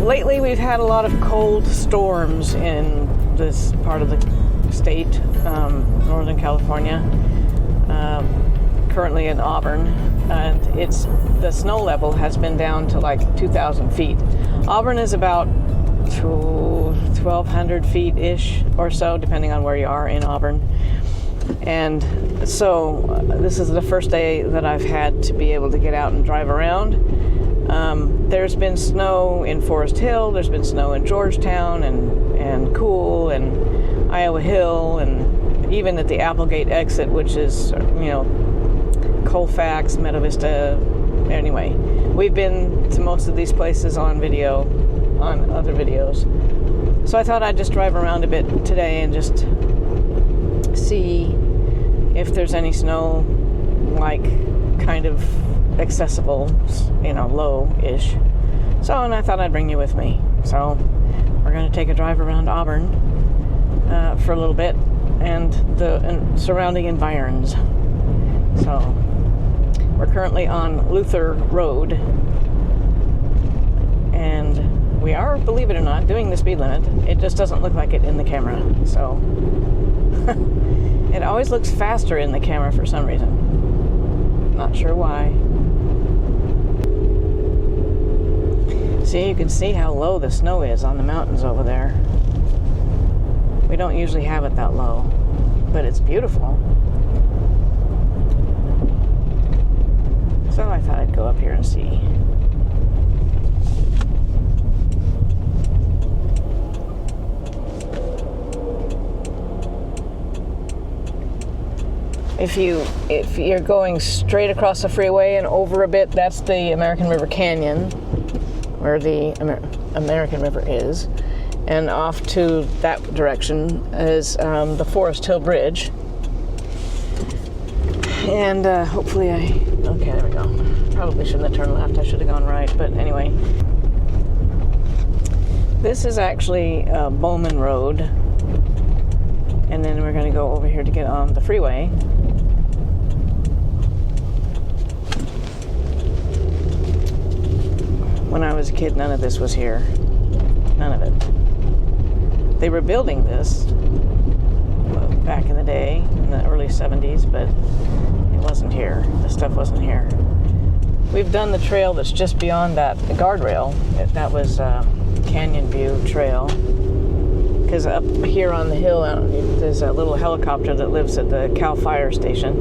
lately we've had a lot of cold storms in this part of the state, Northern California, currently in Auburn, and the snow level has been down to like 2,000 feet. Auburn is about 1,200 feet-ish or so, depending on where you are in Auburn. And so this is the first day that I've had to be able to get out and drive around. There's been snow in Forest Hill, there's been snow in Georgetown and Cool and Iowa Hill, and even at the Applegate exit, which is, Colfax, Meta Vista. Anyway, we've been to most of these places on video, on other videos. So I thought I'd just drive around a bit today and just see if there's any snow, like, kind of accessible, low-ish. So, and I thought I'd bring you with me. So we're going to take a drive around Auburn for a little bit and the surrounding environs. So we're currently on Luther Road, and we are, believe it or not, doing the speed limit. It just doesn't look like it in the camera. So it always looks faster in the camera for some reason. Not sure why. See, you can see how low the snow is on the mountains over there. We don't usually have it that low, but it's beautiful. So I thought I'd go up here and see. If you're going straight across the freeway and over a bit, that's the American River Canyon, where the American River is, and off to that direction is the Forest Hill Bridge. And hopefully okay, there we go. Probably shouldn't have turned left, I should have gone right, but anyway. This is actually Bowman Road, and then we're going to go over here to get on the freeway. When I was a kid, none of this was here. None of it. They were building this back in the day, in the early 70s, but it wasn't here. The stuff wasn't here. We've done the trail that's just beyond that, the guardrail. That was Canyon View Trail. Because up here on the hill, there's a little helicopter that lives at the Cal Fire Station.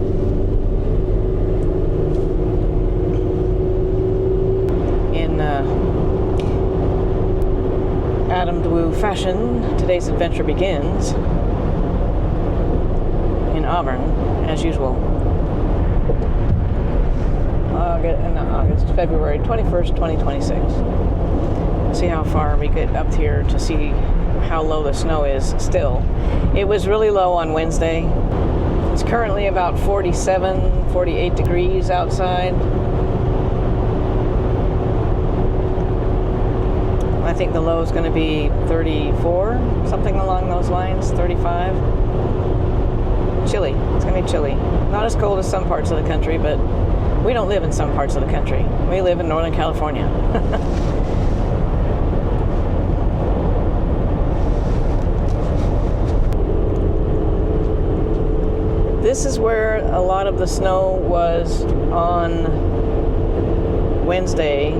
In Adam DeWoo fashion, today's adventure begins in Auburn, as usual. February 21st, 2026. See how far we get up here to see how low the snow is still. It was really low on Wednesday. It's currently about 47, 48 degrees outside. I think the low is going to be 34, something along those lines, 35. Chilly. It's going to be chilly. Not as cold as some parts of the country, but we don't live in some parts of the country. We live in Northern California. This is where a lot of the snow was on Wednesday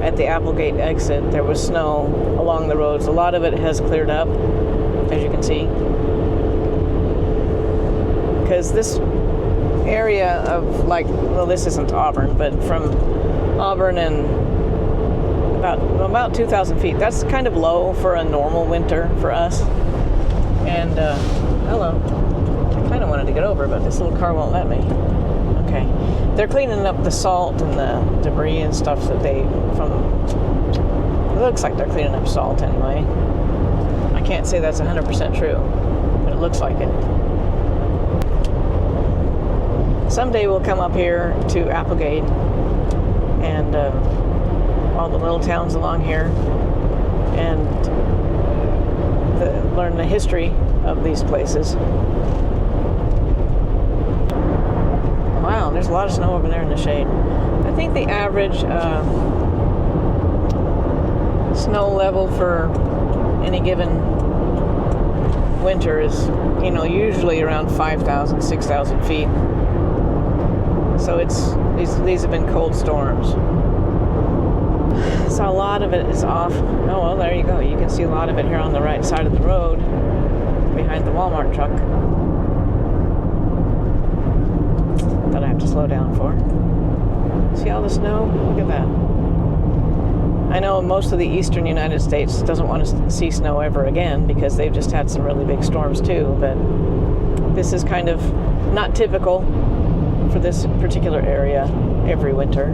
at the Applegate exit. There was snow along the roads. A lot of it has cleared up, as you can see. Because this area of, this isn't Auburn, but from Auburn and about 2,000 feet, that's kind of low for a normal winter for us. And, hello. I kind of wanted to get over, but this little car won't let me. Okay. They're cleaning up the salt and the debris and stuff that it looks like they're cleaning up salt anyway. I can't say that's 100% true, but it looks like it. Someday we'll come up here to Applegate and all the little towns along here and learn the history of these places. Wow, there's a lot of snow over there in the shade. I think the average snow level for any given winter is, usually around 5,000, 6,000 feet. So these have been cold storms. So a lot of it is off. Oh, well, there you go. You can see a lot of it here on the right side of the road behind the Walmart truck that I have to slow down for. See all the snow? Look at that. I know most of the eastern United States doesn't want to see snow ever again because they've just had some really big storms too, but this is kind of not typical for this particular area every winter.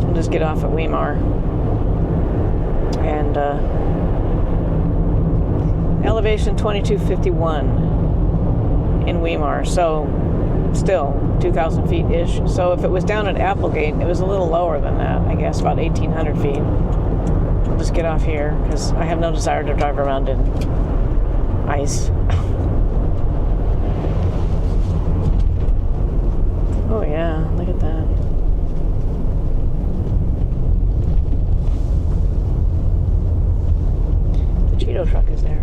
We'll just get off at Weimar and elevation 2251 in Weimar, so still 2,000 feet-ish. So if it was down at Applegate, it was a little lower than that, I guess, about 1,800 feet. We'll just get off here because I have no desire to drive around in ice. Oh yeah, look at that. The Cheeto truck is there.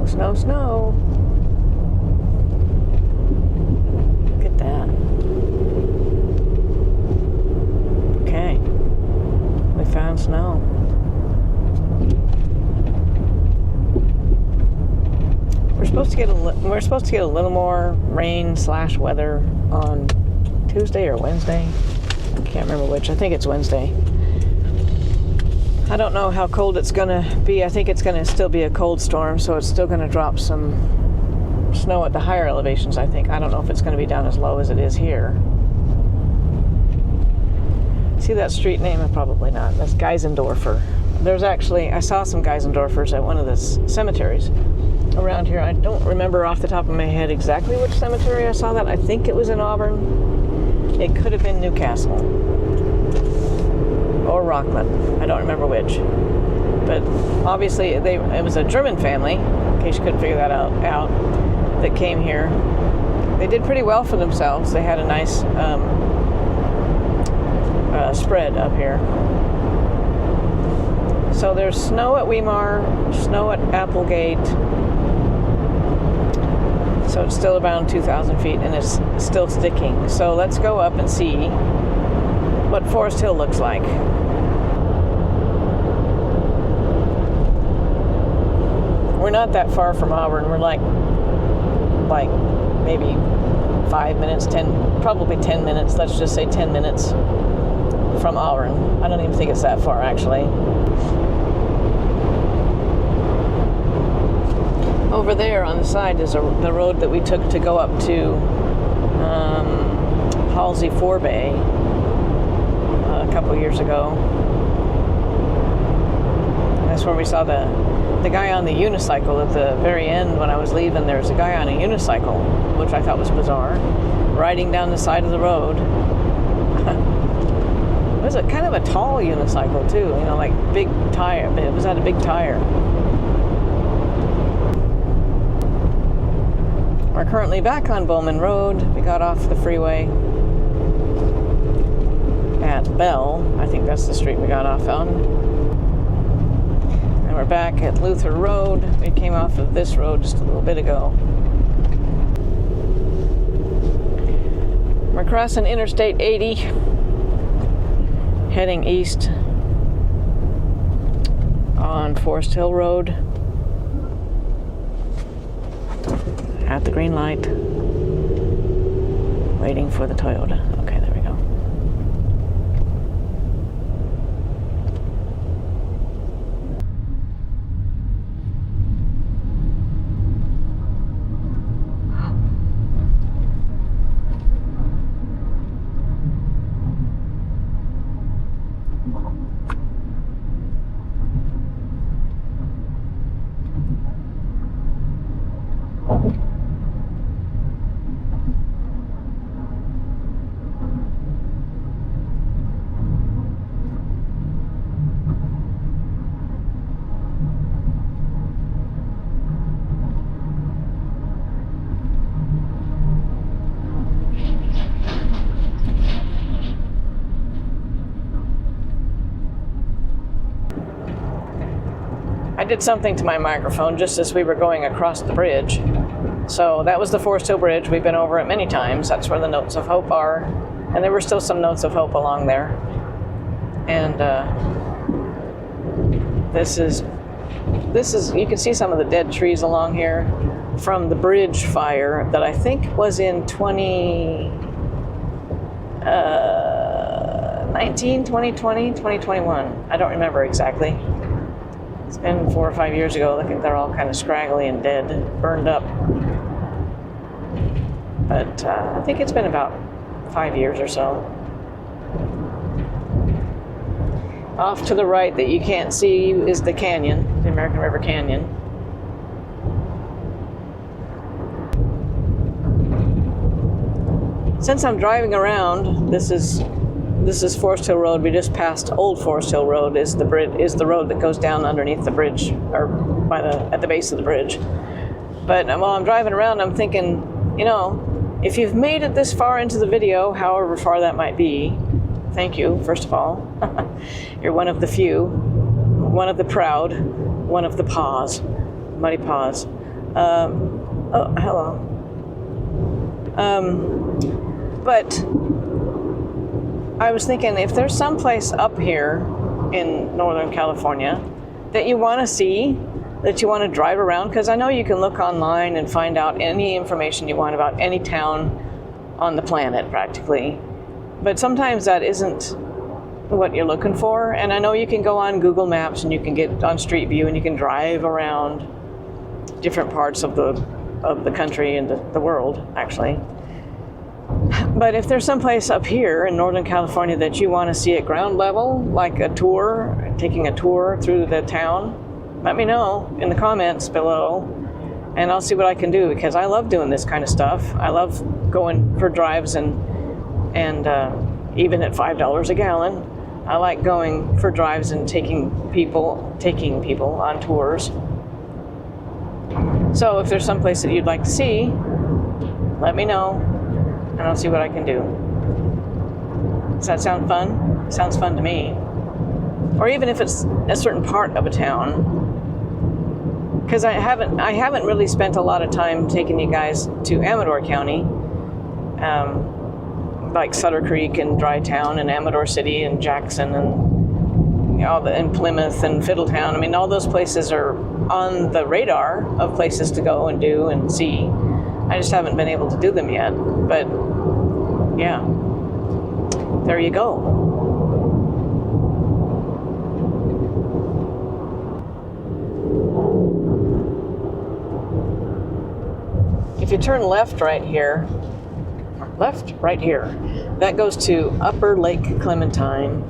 Snow, snow. Look at that. Okay. We found snow. We're supposed to get a little more rain/weather on Tuesday or Wednesday. I can't remember which. I think it's Wednesday. I don't know how cold it's going to be. I think it's going to still be a cold storm, so it's still going to drop some snow at the higher elevations, I think. I don't know if it's going to be down as low as it is here. See that street name? Probably not. That's Geisendorfer. There's actually, I saw some Geisendorfers at one of the cemeteries around here. I don't remember off the top of my head exactly which cemetery I saw that. I think it was in Auburn. It could have been Newcastle. Or Rockland. I don't remember which. But obviously it was a German family, in case you couldn't figure that out, that came here. They did pretty well for themselves. They had a nice spread up here. So there's snow at Weimar, snow at Applegate. So it's still around 2,000 feet and it's still sticking. So let's go up and see what Forest Hill looks like. We're not that far from Auburn. We're like maybe 5 minutes, probably 10 minutes. Let's just say 10 minutes from Auburn. I don't even think it's that far, actually. Over there on the side is the road that we took to go up to Halsey Forebay a couple years ago. That's where we saw the guy on the unicycle at the very end. When I was leaving, there was a guy on a unicycle, which I thought was bizarre, riding down the side of the road. It was a kind of a tall unicycle too, like big tire. It was at a big tire. We're currently back on Bowman Road. We got off the freeway at Bell. I think that's the street we got off on. We're back at Luther Road. We came off of this road just a little bit ago. We're crossing Interstate 80, heading east on Forest Hill Road at the green light, waiting for the Toyota. Okay, there we go. did something to my microphone just as we were going across the bridge. So that was the Forest Hill Bridge. We've been over it many times. That's where the Notes of Hope are. And there were still some Notes of Hope along there. And this is, you can see some of the dead trees along here from the bridge fire that I think was in 2019, 2020, 2021. I don't remember exactly. It's been 4 or 5 years ago. I think they're all kind of scraggly and dead, burned up. But I think it's been about 5 years or so. Off to the right that you can't see is the canyon, the American River Canyon. Since I'm driving around, this is Forest Hill Road. We just passed Old Forest Hill Road. Is the road that goes down underneath the bridge, or at the base of the bridge. But while I'm driving around, I'm thinking, you know, if you've made it this far into the video, however far that might be, thank you, first of all. You're one of the few, one of the proud, one of the paws, Muddypaws. Oh, hello. But I was thinking, if there's some place up here in Northern California that you want to see, that you want to drive around, because I know you can look online and find out any information you want about any town on the planet, practically. But sometimes that isn't what you're looking for. And I know you can go on Google Maps and you can get on Street View and you can drive around different parts of the country and the world, actually. But if there's some place up here in Northern California that you want to see at ground level, like a tour, taking a tour through the town, let me know in the comments below, and I'll see what I can do, because I love doing this kind of stuff. I love going for drives, and even at $5 a gallon, I like going for drives and taking people on tours. So if there's some place that you'd like to see, let me know, and I'll see what I can do. Does that sound fun? Sounds fun to me. Or even if it's a certain part of a town. Because I haven't really spent a lot of time taking you guys to Amador County, like Sutter Creek and Dry Town and Amador City and Jackson and and Plymouth and Fiddletown. I mean, all those places are on the radar of places to go and do and see. I just haven't been able to do them yet. But yeah, there you go. If you turn left right here, that goes to Upper Lake Clementine.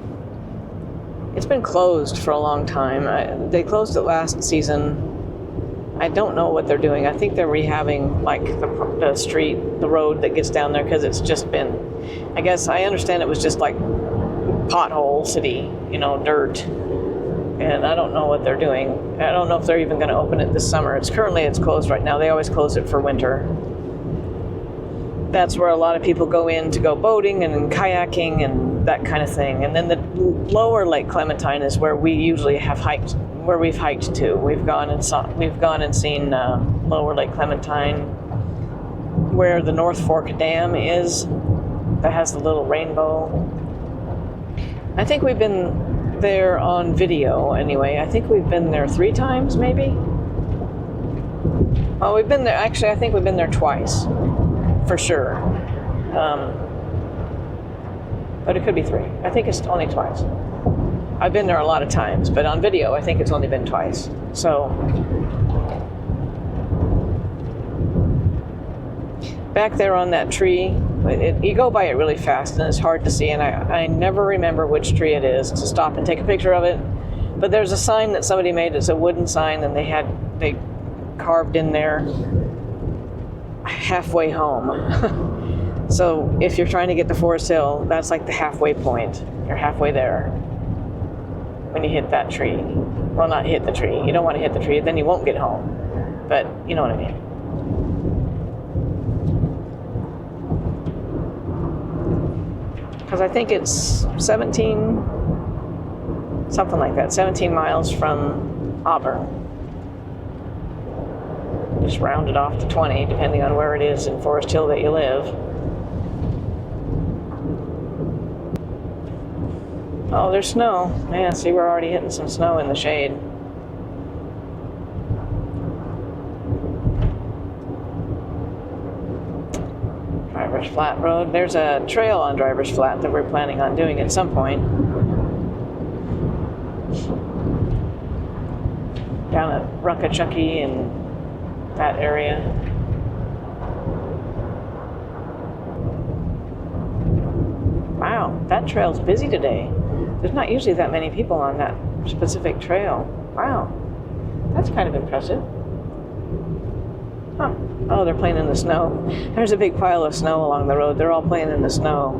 It's been closed for a long time. They closed it last season. I don't know what they're doing. I think they're rehabbing like the road that gets down there, because it's just been, I guess I understand it was just like pothole city, dirt. And I don't know what they're doing. I don't know if they're even going to open it this summer. It's closed right now. They always close it for winter. That's where a lot of people go in to go boating and kayaking and that kind of thing. And then the lower Lake Clementine is where we usually have hiked, where we've hiked to. We've gone and seen lower Lake Clementine, where the North Fork Dam is, that has the little rainbow. I think we've been there on video anyway. I think we've been there 3 times, maybe. Well, we've been there, actually I think we've been there twice, for sure. But it could be 3. I think it's only twice. I've been there a lot of times, but on video I think it's only been twice. So back there on that tree, you go by it really fast and it's hard to see, and I never remember which tree it is to stop and take a picture of it. But there's a sign that somebody made. It's a wooden sign, and they carved in there, halfway home. So if you're trying to get to Forest Hill, that's like the halfway point. You're halfway there when you hit that tree. Well, not hit the tree. You don't want to hit the tree, then you won't get home. But you know what I mean. Because I think it's 17, something like that, 17 miles from Auburn. just round it off to 20, depending on where it is in Forest Hill that you live. Oh, there's snow. Man, see, we're already hitting some snow in the shade. Driver's Flat Road. There's a trail on Driver's Flat that we're planning on doing at some point. Down at Ruckachucky and that area. Wow, that trail's busy today. There's not usually that many people on that specific trail. Wow, that's kind of impressive. Huh. Oh, they're playing in the snow. There's a big pile of snow along the road. They're all playing in the snow.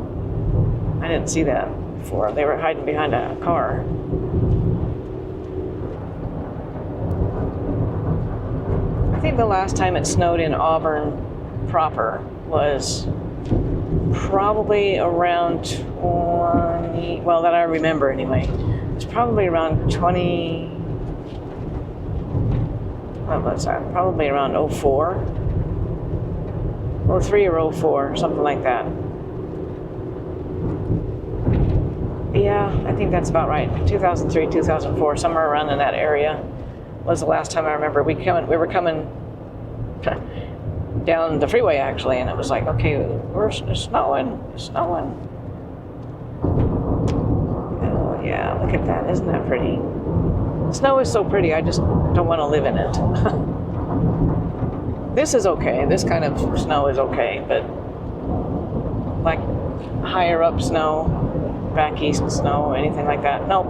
I didn't see that before. They were hiding behind a car. I think the last time it snowed in Auburn proper was probably around 20, well, that I remember anyway. It's probably around 20, what was that? Probably around 04, 03 or 04, something like that. Yeah, I think that's about right. 2003, 2004, somewhere around in that area was the last time I remember. We were coming down the freeway actually, and it was like, okay, it's snowing. Oh yeah, look at that. Isn't that pretty? Snow is so pretty, I just don't want to live in it. This is okay. This kind of snow is okay, but like higher up snow, back east snow, anything like that, nope.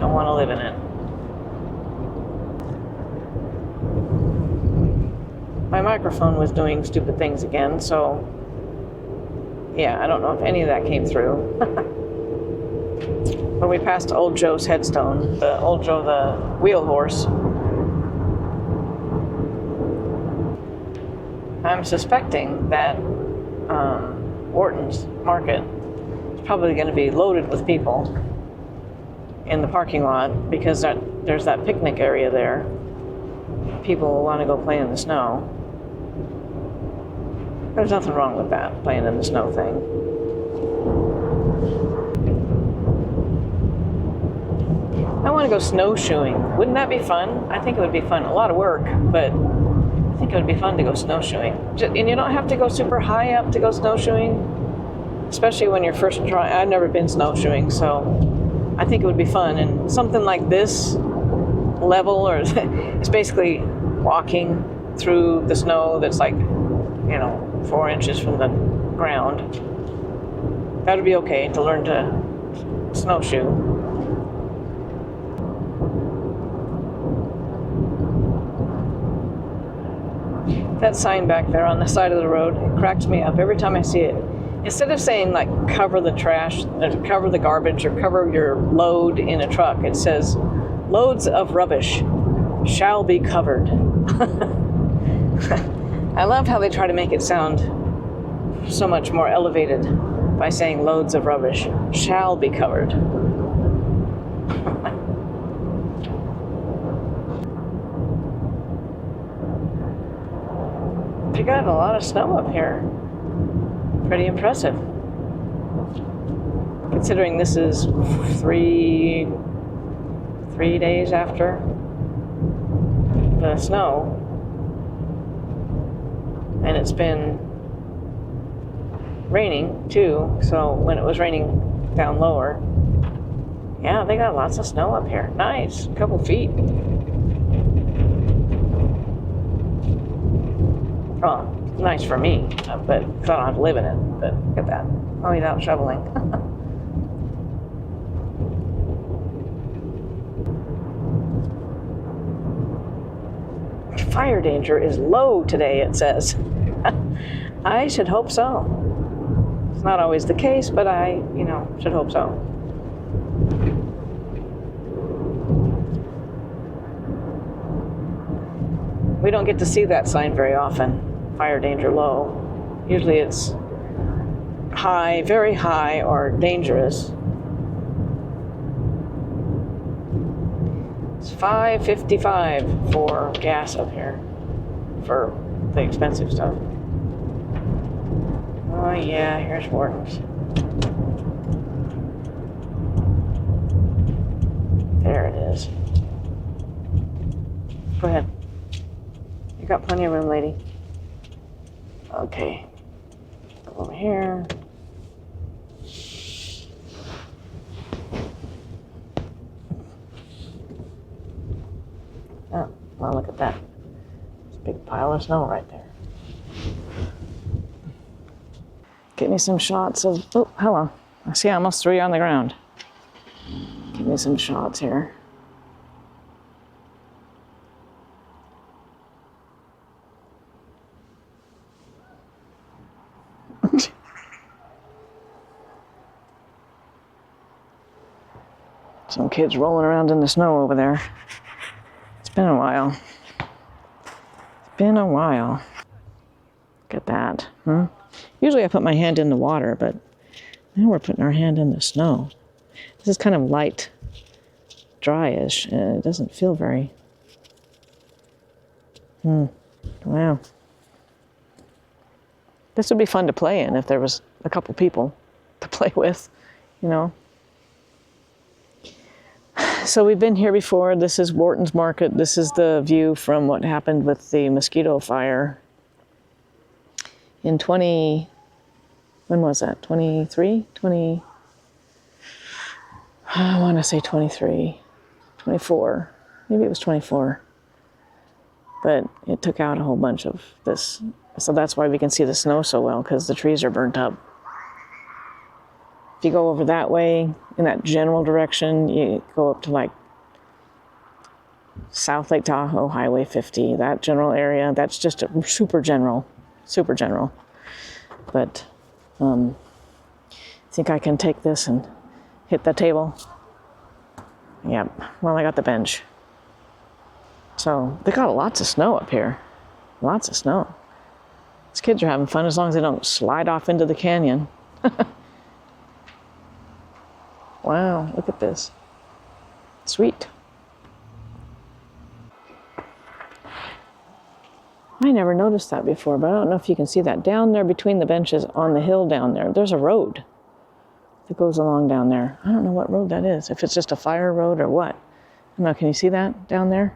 Don't want to live in it. My microphone was doing stupid things again, so yeah, I don't know if any of that came through. When we passed Old Joe's headstone, the Old Joe the wheel horse, I'm suspecting that Wharton's Market is probably going to be loaded with people in the parking lot because there's that picnic area there. People will want to go play in the snow. There's nothing wrong with that, playing in the snow thing. I want to go snowshoeing. Wouldn't that be fun? I think it would be fun. A lot of work, but I think it would be fun to go snowshoeing. And you don't have to go super high up to go snowshoeing, especially when you're first trying. I've never been snowshoeing, so I think it would be fun. And something like this level, or it's basically walking through the snow that's like, 4 inches from the ground. That would be okay to learn to snowshoe. That sign back there on the side of the road, it cracks me up every time I see it. Instead of saying like cover the trash, or cover the garbage, or cover your load in a truck, it says loads of rubbish shall be covered. I love how they try to make it sound so much more elevated by saying loads of rubbish shall be covered. We got a lot of snow up here. Pretty impressive. Considering this is three days after the snow. And it's been raining too, so when it was raining down lower, yeah, they got lots of snow up here. Nice, a couple feet. Oh, nice for me, but because I don't have to live in it. But look at that. Oh, he's out shoveling. Fire danger is low today, it says. I should hope so. It's not always the case, but I, should hope so. We don't get to see that sign very often, fire danger low. Usually it's high, very high, or dangerous. It's $5.55 for gas up here. for the expensive stuff. Oh yeah, here's Wharton's. There it is. Go ahead. You got plenty of room, lady. Okay. Go over here. Oh, well, look at that. There's a big pile of snow right there. Get me some shots of, oh, hello. I see almost 3 on the ground. Give me some shots here. Some kids rolling around in the snow over there. It's been a while. It's been a while. Look at that, huh? Usually I put my hand in the water, but now we're putting our hand in the snow. This is kind of light, dry-ish, and it doesn't feel very... Wow. This would be fun to play in if there was a couple people to play with, you know. So we've been here before. This is Wharton's Market. This is the view from what happened with the mosquito fire in when was that? 23? 20, I want to say 23, 24. Maybe it was 24. But it took out a whole bunch of this. So that's why we can see the snow so well, because the trees are burnt up. If you go over that way, in that general direction, you go up to like South Lake Tahoe, Highway 50, that general area. That's just a super general. But I think I can take this and hit the table. Yep, well, I got the bench. So they got lots of snow up here. Lots of snow. These kids are having fun as long as they don't slide off into the canyon. Wow, look at this. Sweet. I never noticed that before, but I don't know if you can see that. Down there between the benches on the hill down there, there's a road that goes along down there. I don't know what road that is, if it's just a fire road or what. I don't know, can you see that down there?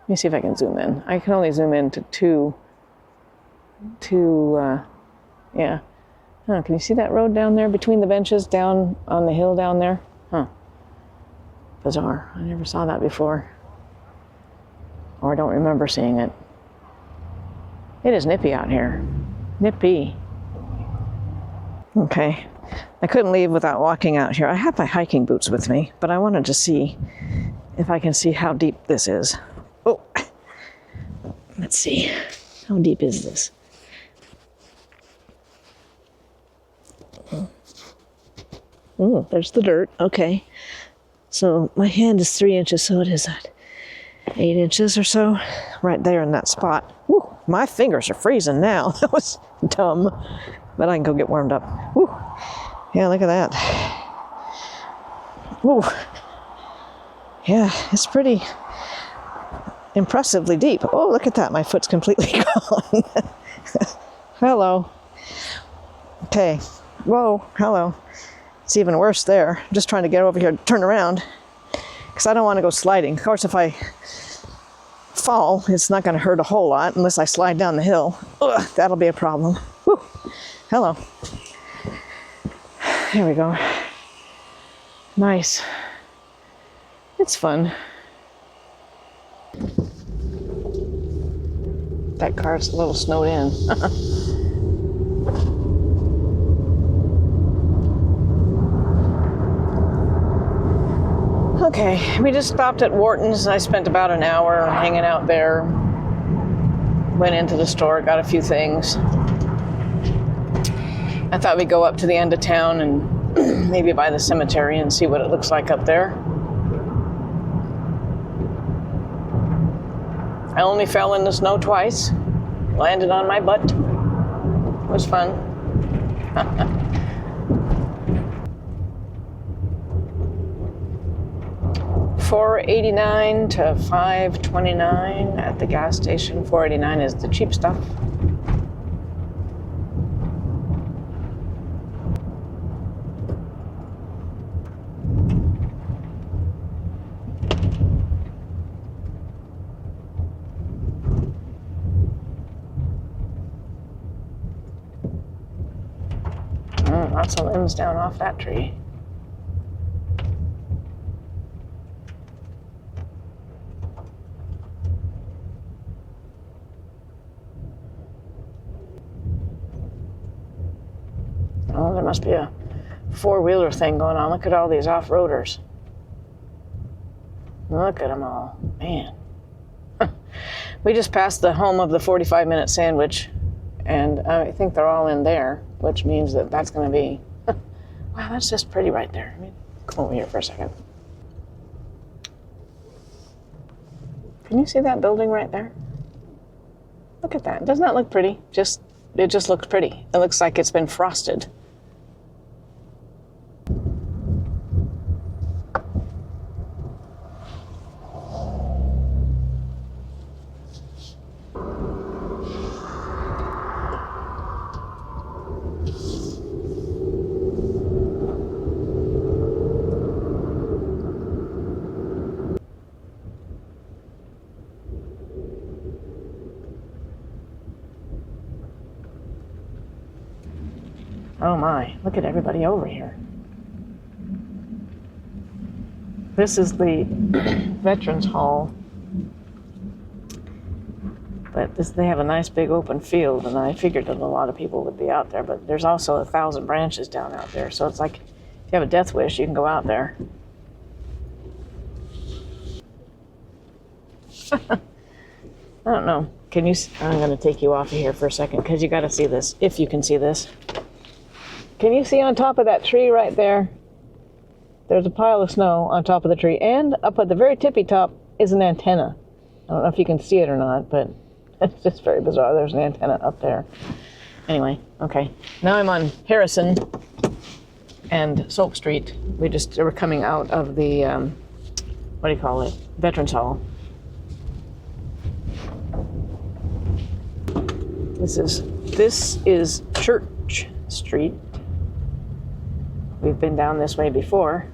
Let me see if I can zoom in. I can only zoom in to yeah. Huh, can you see that road down there between the benches down on the hill down there? Huh. Bizarre. I never saw that before. Or I don't remember seeing it. It is nippy out here. Nippy. Okay. I couldn't leave without walking out here. I have my hiking boots with me, but I wanted to see if I can see how deep this is. Oh. Let's see. How deep is this? Oh, there's the dirt. Okay. So my hand is 3 inches, so what is that? 8 inches or so? Right there in that spot. Woo, my fingers are freezing now. That was dumb. But I can go get warmed up. Woo. Yeah, look at that. Woo. Yeah, it's pretty impressively deep. Oh, look at that. My foot's completely gone. Hello. Okay. Whoa, hello. It's even worse there. I'm just trying to get over here to turn around because I don't want to go sliding. Of course, if I fall, it's not going to hurt a whole lot unless I slide down the hill. Ugh, that'll be a problem. Whew. Hello. There we go. Nice. It's fun. That car's a little snowed in. Okay, we just stopped at Wharton's. I spent about an hour hanging out there. Went into the store, got a few things. I thought we'd go up to the end of town and maybe by the cemetery and see what it looks like up there. I only fell in the snow twice. Landed on my butt. It was fun. $4.89 to $5.29 at the gas station. $4.89 is the cheap stuff. Lots of limbs down off that tree. Oh, there must be a four-wheeler thing going on. Look at all these off-roaders. Look at them all. Man. We just passed the home of the 45-minute sandwich, and I think they're all in there, which means that that's going to be... Wow, that's just pretty right there. Let me come over here for a second. Can you see that building right there? Look at that. Doesn't that look pretty? It just looks pretty. It looks like it's been frosted. Oh my, look at everybody over here. This is the Veterans Hall. But they have a nice big open field, and I figured that a lot of people would be out there, but there's also 1,000 branches down out there, so it's like if you have a death wish, you can go out there. I don't know. Can you? I'm going to take you off of here for a second because you got to see this, if you can see this. Can you see on top of that tree right there? There's a pile of snow on top of the tree, and up at the very tippy top is an antenna. I don't know if you can see it or not, but it's just very bizarre. There's an antenna up there. Anyway, okay. Now I'm on Harrison and Soap Street. We're coming out of the, what do you call it? Veterans Hall. This is Church Street. We've been down this way before.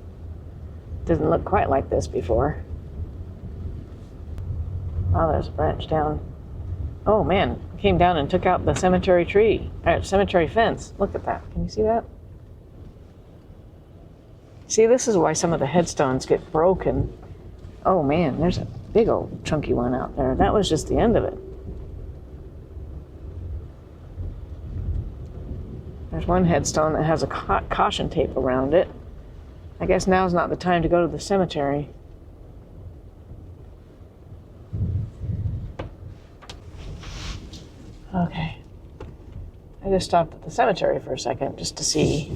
Doesn't look quite like this before. Wow, there's a branch down. Oh man, came down and took out the cemetery tree, cemetery fence. Look at that. Can you see that? See, this is why some of the headstones get broken. Oh man, there's a big old chunky one out there. That was just the end of it. There's one headstone that has a caution tape around it. I guess now's not the time to go to the cemetery. Okay. I just stopped at the cemetery for a second just to see.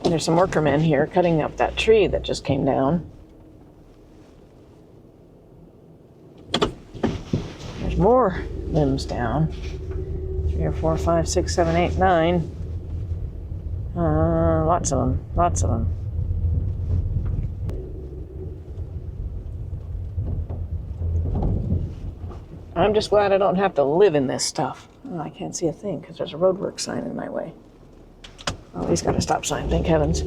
There's some workermen here cutting up that tree that just came down. There's more limbs down. 3 or 4, 5, 6, 7, 8, 9. Lots of them. Lots of them. I'm just glad I don't have to live in this stuff. Oh, I can't see a thing because there's a roadwork sign in my way. Oh, he's got a stop sign, thank heavens.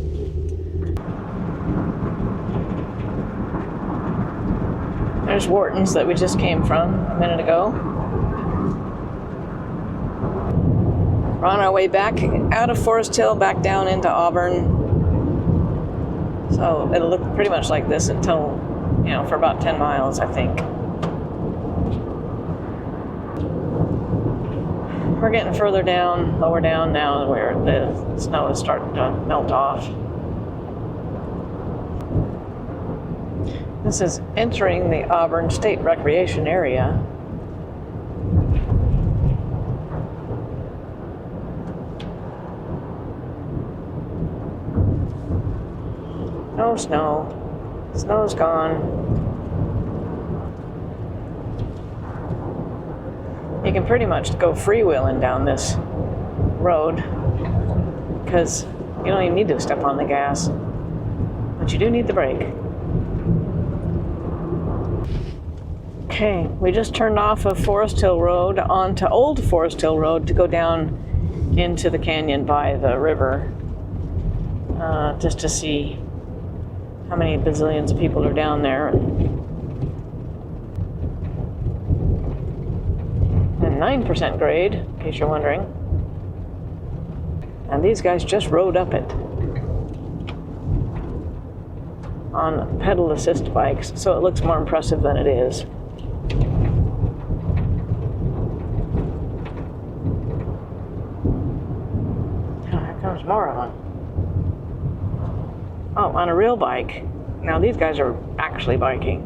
There's Wharton's that we just came from a minute ago. We're on our way back out of Forest Hill, back down into Auburn. So it'll look pretty much like this until, for about 10 miles, I think. We're getting further down, lower down now where the snow is starting to melt off. This is entering the Auburn State Recreation Area. No snow. Snow's gone. You can pretty much go freewheeling down this road because you don't even need to step on the gas, but you do need the brake. Okay, we just turned off of Forest Hill Road onto Old Forest Hill Road to go down into the canyon by the river, just to see how many bazillions of people are down there. And 9% grade, in case you're wondering. And these guys just rode up it on pedal assist bikes, so it looks more impressive than it is. Oh, here comes more of them. Oh, on a real bike. Now these guys are actually biking.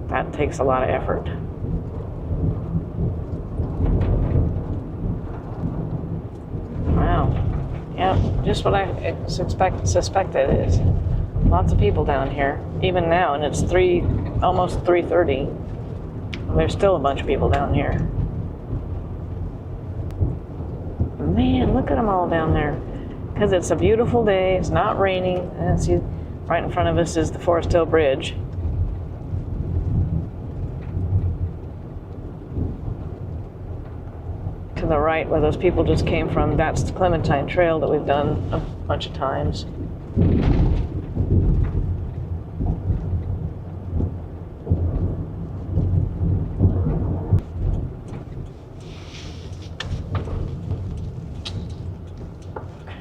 That takes a lot of effort. Wow. Yep, just what I suspect it is. Lots of people down here, even now, and it's almost 3:30. There's still a bunch of people down here. Man, look at them all down there. Because it's a beautiful day, it's not raining, and see, right in front of us is the Forest Hill Bridge. To the right, where those people just came from, that's the Clementine Trail that we've done a bunch of times.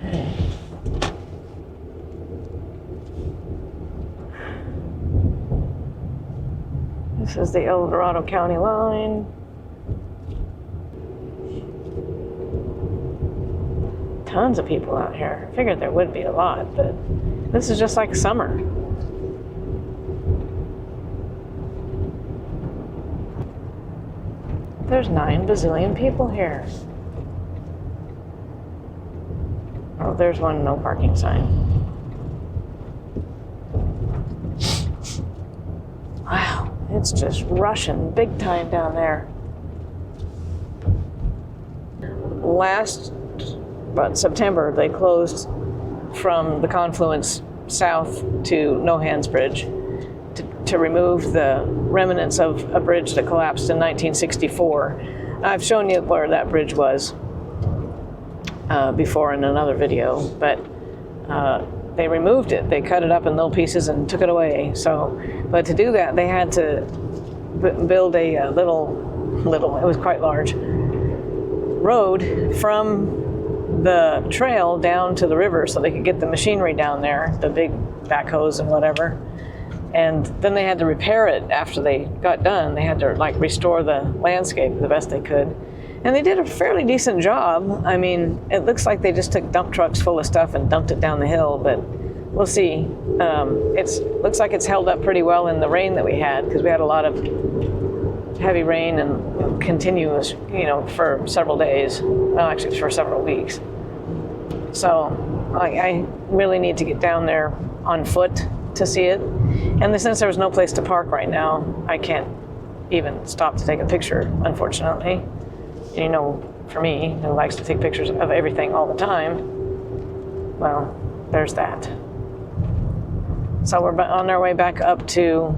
Okay. This is the El Dorado County line. Tons of people out here. I figured there would be a lot, but this is just like summer. There's 9 bazillion people here. Oh, there's one no parking sign. Wow, it's just rushing big time down there. But September, they closed from the confluence south to No Hands Bridge to remove the remnants of a bridge that collapsed in 1964. I've shown you where that bridge was before in another video, but they removed it. They cut it up in little pieces and took it away. But to do that, they had to build a little, it was quite large, road from the trail down to the river so they could get the machinery down there, the big backhoes and whatever. And then they had to repair it after they got done. They had to restore the landscape the best they could. And they did a fairly decent job. I mean, it looks like they just took dump trucks full of stuff and dumped it down the hill, but we'll see. It looks like it's held up pretty well in the rain that we had, because we had a lot of heavy rain and continuous, for several days. Well, actually, for several weeks. So I really need to get down there on foot to see it. And since there's no place to park right now, I can't even stop to take a picture, unfortunately. For me, who likes to take pictures of everything all the time, well, there's that. So we're on our way back up to,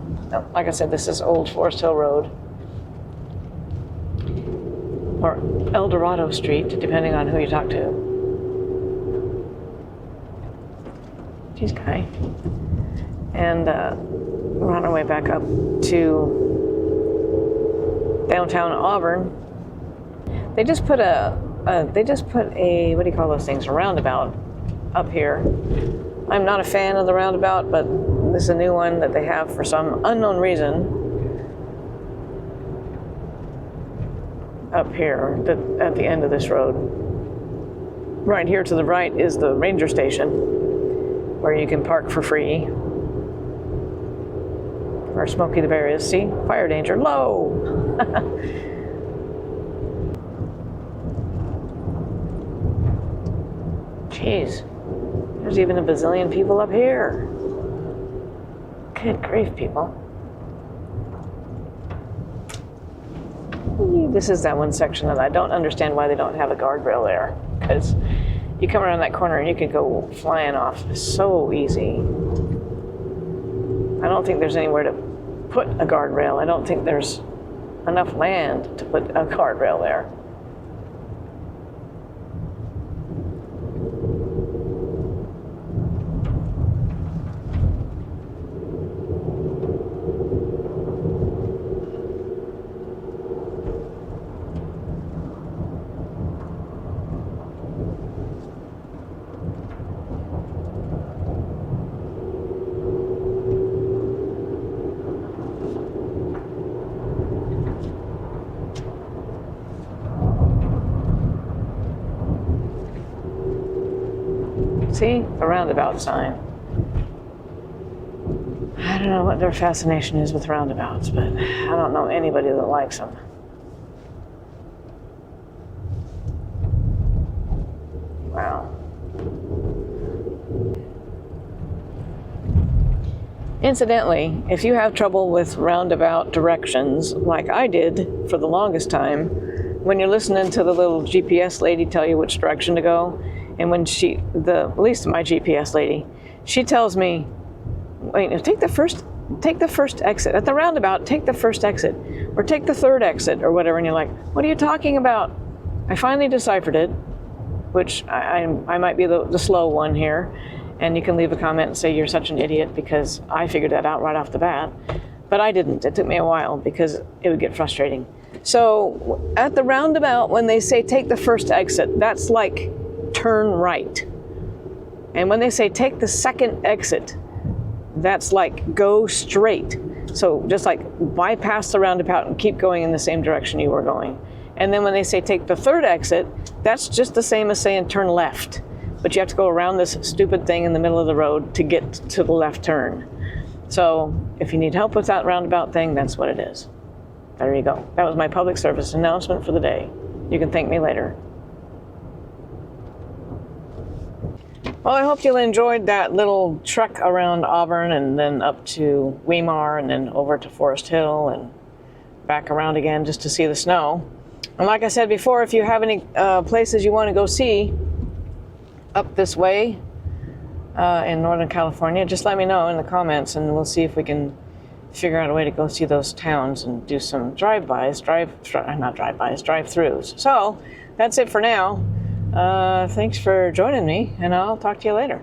like I said, this is Old Forest Hill Road, or El Dorado Street, depending on who you talk to. Geez, guy. And we're on our way back up to downtown Auburn. They just put a what do you call those things? A roundabout up here. I'm not a fan of the roundabout, but this is a new one that they have for some unknown reason up here at the end of this road. Right here to the right is the ranger station, where you can park for free. Where Smokey the Bear is. See? Fire danger low! Jeez. There's even a bazillion people up here. Good grief, people. This is that one section that I don't understand why they don't have a guardrail there. Because you come around that corner and you could go flying off so easy. I don't think there's anywhere to put a guardrail. I don't think there's enough land to put a guardrail there. See, the roundabout sign. I don't know what their fascination is with roundabouts, but I don't know anybody that likes them. Wow. Incidentally, if you have trouble with roundabout directions, like I did for the longest time, when you're listening to the little GPS lady tell you which direction to go, and when at least my GPS lady, she tells me, wait, take the first exit. At the roundabout, take the first exit, or take the third exit, or whatever, and you're like, what are you talking about? I finally deciphered it, which I might be the slow one here, and you can leave a comment and say you're such an idiot, because I figured that out right off the bat, but I didn't. It took me a while because it would get frustrating. So at the roundabout, when they say take the first exit, that's like turn right. And when they say take the second exit, that's like go straight. So just like bypass the roundabout and keep going in the same direction you were going. And then when they say take the third exit, that's just the same as saying turn left. But you have to go around this stupid thing in the middle of the road to get to the left turn. So if you need help with that roundabout thing, that's what it is. There you go. That was my public service announcement for the day. You can thank me later. Well, I hope you enjoyed that little trek around Auburn and then up to Weimar and then over to Forest Hill and back around again just to see the snow. And like I said before, if you have any places you want to go see up this way in Northern California, just let me know in the comments and we'll see if we can figure out a way to go see those towns and do some drive-throughs. So that's it for now. Thanks for joining me, and I'll talk to you later.